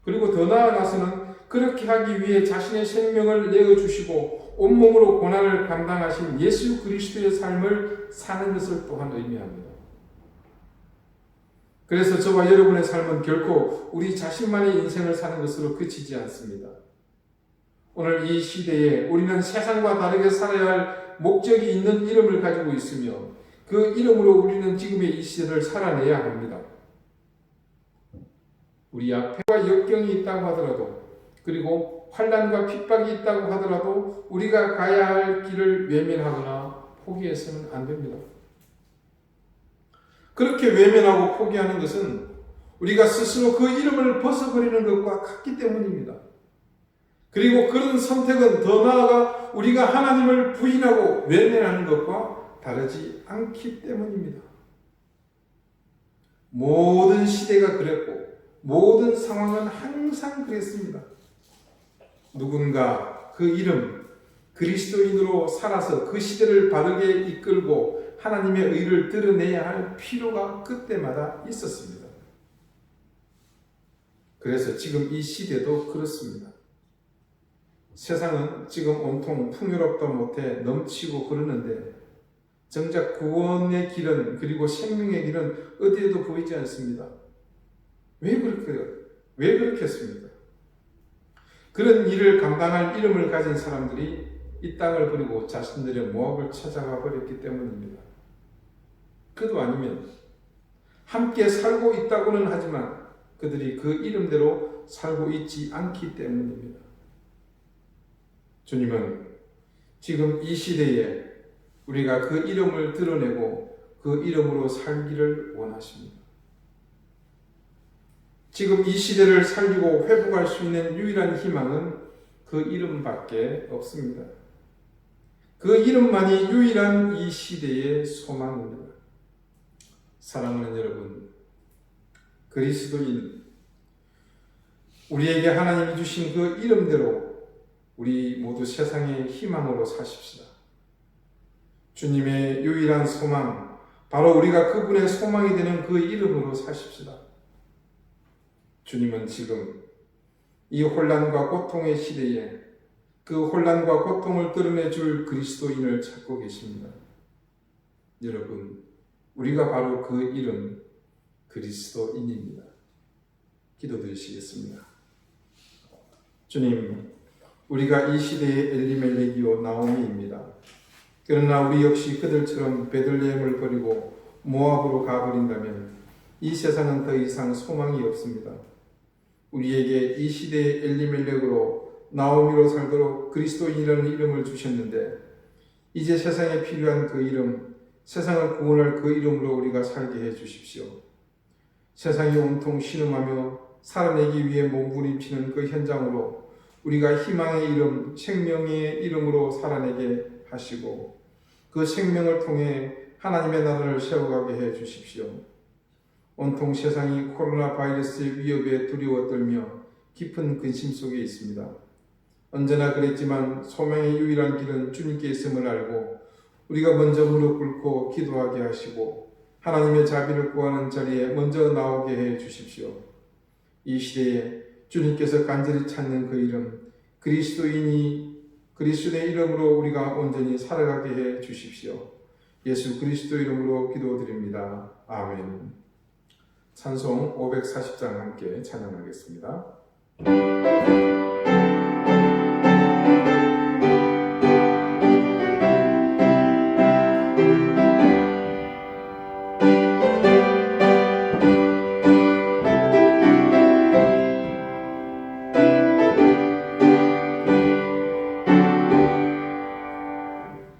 그리고 더 나아가서는 그렇게 하기 위해 자신의 생명을 내어주시고 온몸으로 고난을 감당하신 예수 그리스도의 삶을 사는 것을 또한 의미합니다. 그래서 저와 여러분의 삶은 결코 우리 자신만의 인생을 사는 것으로 그치지 않습니다. 오늘 이 시대에 우리는 세상과 다르게 살아야 할 목적이 있는 이름을 가지고 있으며 그 이름으로 우리는 지금의 이 시대를 살아내야 합니다. 우리 앞에와 역경이 있다고 하더라도 그리고 환난과 핍박이 있다고 하더라도 우리가 가야 할 길을 외면하거나 포기해서는 안 됩니다. 그렇게 외면하고 포기하는 것은 우리가 스스로 그 이름을 벗어버리는 것과 같기 때문입니다. 그리고 그런 선택은 더 나아가 우리가 하나님을 부인하고 외면하는 것과 다르지 않기 때문입니다. 모든 시대가 그랬고 모든 상황은 항상 그랬습니다. 누군가 그 이름 그리스도인으로 살아서 그 시대를 바르게 이끌고 하나님의 의를 드러내야 할 필요가 그때마다 있었습니다. 그래서 지금 이 시대도 그렇습니다. 세상은 지금 온통 풍요롭다 못해 넘치고 그러는데 정작 구원의 길은 그리고 생명의 길은 어디에도 보이지 않습니다. 왜 그렇겠습니까? 그런 일을 감당할 이름을 가진 사람들이 이 땅을 버리고 자신들의 모압을 찾아가 버렸기 때문입니다. 그도 아니면 함께 살고 있다고는 하지만 그들이 그 이름대로 살고 있지 않기 때문입니다. 주님은 지금 이 시대에 우리가 그 이름을 드러내고 그 이름으로 살기를 원하십니다. 지금 이 시대를 살리고 회복할 수 있는 유일한 희망은 그 이름밖에 없습니다. 그 이름만이 유일한 이 시대의 소망입니다. 사랑하는 여러분, 그리스도인, 우리에게 하나님이 주신 그 이름대로 우리 모두 세상의 희망으로 사십시다. 주님의 유일한 소망, 바로 우리가 그분의 소망이 되는 그 이름으로 사십시다. 주님은 지금 이 혼란과 고통의 시대에 그 혼란과 고통을 드러내 줄 그리스도인을 찾고 계십니다. 여러분, 우리가 바로 그 이름 그리스도인입니다. 기도드리시겠습니다. 주님, 우리가 이 시대의 엘리멜렉이요 나오미입니다. 그러나 우리 역시 그들처럼 베들레헴을 버리고 모압으로 가버린다면 이 세상은 더 이상 소망이 없습니다. 우리에게 이 시대의 엘리멜렉으로 나오미로 살도록 그리스도인이라는 이름을 주셨는데 이제 세상에 필요한 그 이름, 세상을 구원할 그 이름으로 우리가 살게 해 주십시오. 세상이 온통 신음하며 살아내기 위해 몸부림치는 그 현장으로 우리가 희망의 이름, 생명의 이름으로 살아내게 하시고 그 생명을 통해 하나님의 나라를 세워가게 해 주십시오. 온통 세상이 코로나 바이러스의 위협에 두려워 떨며 깊은 근심 속에 있습니다. 언제나 그랬지만 소망의 유일한 길은 주님께 있음을 알고 우리가 먼저 무릎 꿇고 기도하게 하시고 하나님의 자비를 구하는 자리에 먼저 나오게 해 주십시오. 이 시대에 주님께서 간절히 찾는 그 이름, 그리스도의 이름으로 우리가 온전히 살아가게 해 주십시오. 예수 그리스도 이름으로 기도드립니다. 아멘. 찬송 540장 함께 찬양하겠습니다.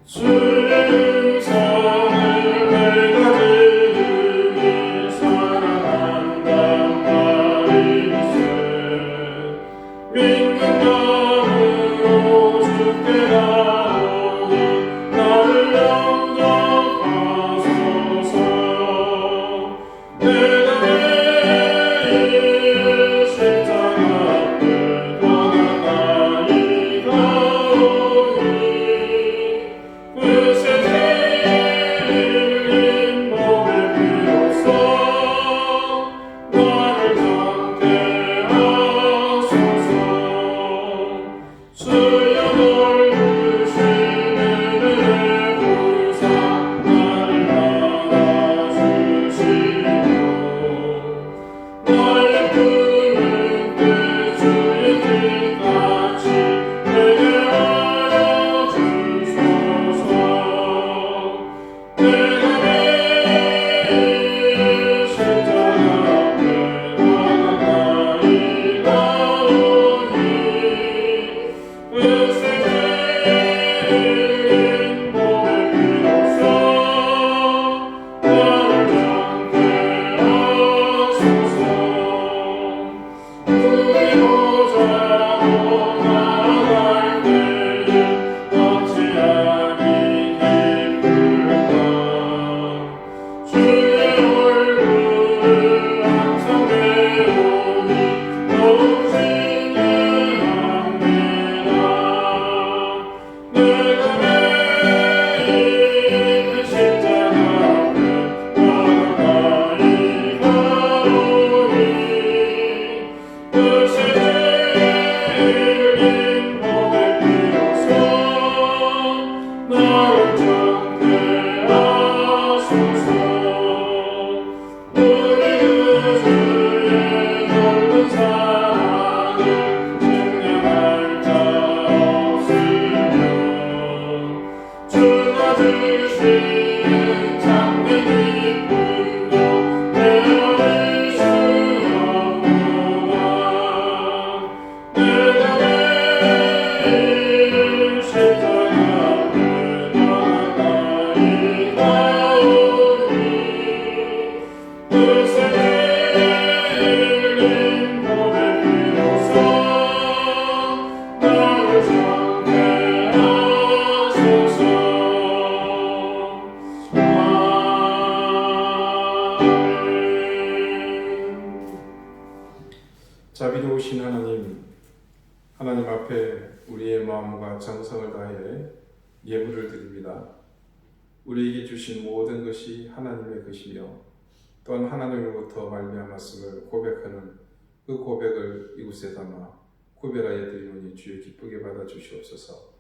주 주시는 참된 기쁨도 헤아릴 수 없구나. 내가 매일 십자가 앞에 나아가리이다오니 뜻에 내린 고백 비로소 나를 상대하소서. 자비로우신 하나님 앞에 우리의 마음과 정성을 다해 예물을 드립니다. 우리에게 주신 모든 것이 하나님의 것이며 또한 하나님으로부터 말미암았음을 고백하는 그 고백을 이곳에 담아 구별하여 드리노니 주여 기쁘게 받아 주시옵소서.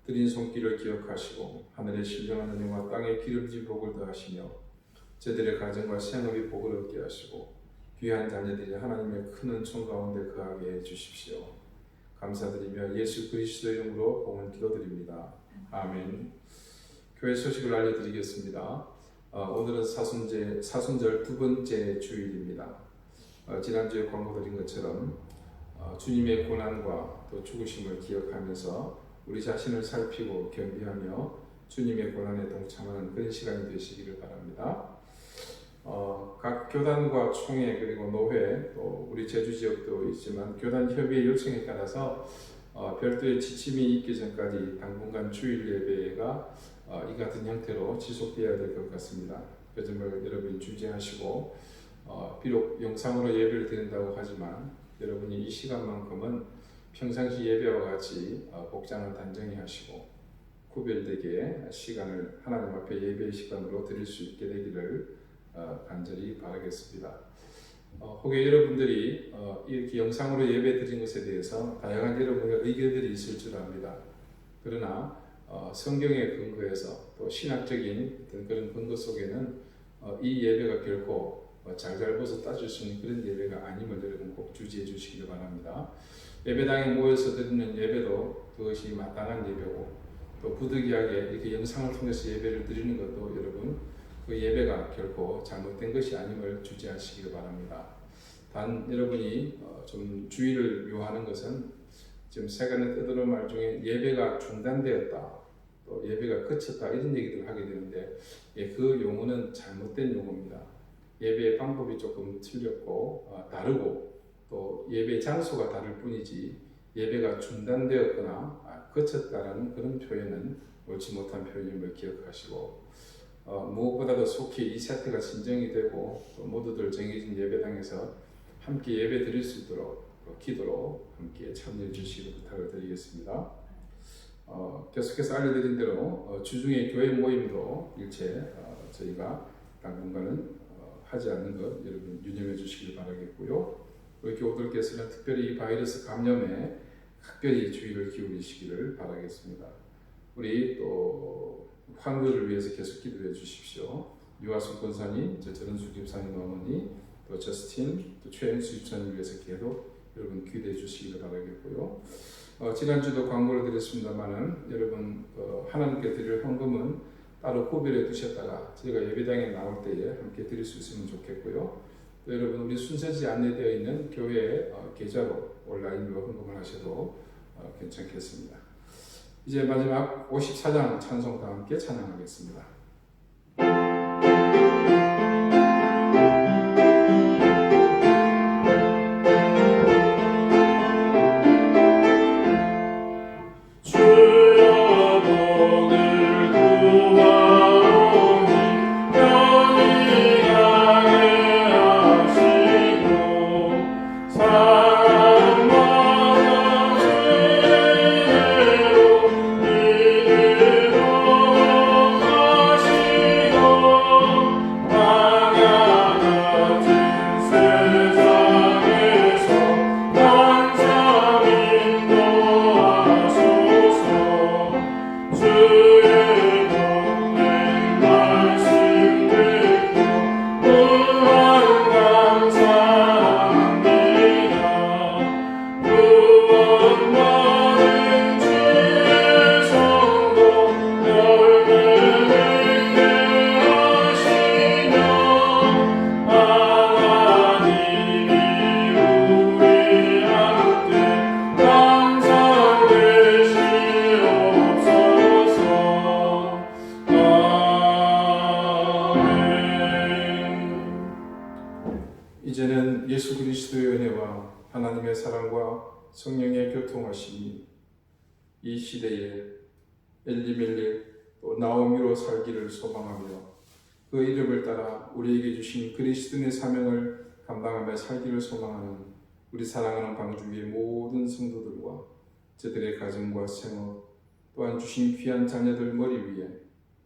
드린 손길을 기억하시고 하늘의 신령한 은혜와 땅의 기름진 복을 더하시며 저들의 가정과 생업이 복을 얻게 하시고 귀한 자녀들이 하나님의 큰 은총 가운데 거하게 해 주십시오. 감사드리며 예수 그리스도의 이름으로 복은 기도드립니다. 아멘. 교회 소식을 알려드리겠습니다. 오늘은 사순절 두 번째 주일입니다. 지난주에 광고드린 것처럼 주님의 고난과 또 죽으심을 기억하면서 우리 자신을 살피고 겸비하며 주님의 고난에 동참하는 그런 시간이 되시기를 바랍니다. 각 교단과 총회 그리고 노회 또 우리 제주 지역도 있지만 교단 협의회 요청에 따라서 별도의 지침이 있기 전까지 당분간 주일 예배가 이 같은 형태로 지속되어야 될 것 같습니다. 그 점을 여러분이 주의하시고 비록 영상으로 예배를 드린다고 하지만 여러분이 이 시간만큼은 평상시 예배와 같이 복장을 단정히 하시고 구별되게 시간을 하나님 앞에 예배의 시간으로 드릴 수 있게 되기를 간절히 바라겠습니다. 혹여 여러분들이 이렇게 영상으로 예배 드린 것에 대해서 다양한 여러분의 의견들이 있을 줄 압니다. 그러나 성경의 근거에서 또 신학적인 어떤 그런 근거 속에는 이 예배가 결코 잘잘못을 따질 수 있는 그런 예배가 아님을 여러분 꼭 주지해 주시기 바랍니다. 예배당에 모여서 드리는 예배도 그것이 마땅한 예배고 또 부득이하게 이렇게 영상을 통해서 예배를 드리는 것도 여러분 그 예배가 결코 잘못된 것이 아님을 주지하시기 바랍니다. 단 여러분이 좀 주의를 요하는 것은 지금 세간에 떠드는 말 중에 예배가 중단되었다, 또 예배가 그쳤다 이런 얘기들 하게 되는데 그 용어는 잘못된 용어입니다. 예배의 방법이 조금 틀렸고 다르고 또 예배 장소가 다를 뿐이지 예배가 중단되었거나 그쳤다라는 그런 표현은 옳지 못한 표현임을 기억하시고 무엇보다도 속히 이 사태가 진정이 되고 또 모두들 정해진 예배당에서 함께 예배 드릴 수 있도록 기도로 함께 참여해 주시기 부탁을 드리겠습니다. 계속해서 알려드린 대로 주중에 교회 모임도 일체 저희가 당분간은 하지 않는 것 여러분 유념해 주시길 바라겠고요. 우리 교우들께서는 특별히 이 바이러스 감염에 특별히 주의를 기울이시기를 바라겠습니다. 우리 또 환우를 위해서 계속 기도해 주십시오. 유아숙 권사님, 전은수 집사님 어머니, 또 저스틴, 또 최현수 집사님 위해서 계속 여러분 기도해 주시기를 바라겠고요. 지난주도 광고를 드렸습니다만은 여러분 하나님께 드릴 헌금은 따로 구별해 두셨다가 저희가 예배당에 나올 때에 함께 드릴 수 있으면 좋겠고요. 또 여러분 우리 순서지 안내되어 있는 교회 계좌로 온라인으로 헌금을 하셔도 괜찮겠습니다. 이제 마지막 54장 찬송과 함께 찬양하겠습니다. 사랑과 성령의 교통하심이 이 시대에 엘리멜렉 또 나오미로 살기를 소망하며 그 이름을 따라 우리에게 주신 그리스도인의 사명을 감당하며 살기를 소망하는 우리 사랑하는 방주위의 모든 성도들과 저들의 가정과 생업 또한 주신 귀한 자녀들 머리 위에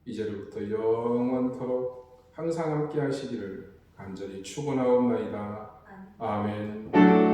이제로부터 영원토록 항상 함께 하시기를 간절히 축원하옵나이다. 아멘.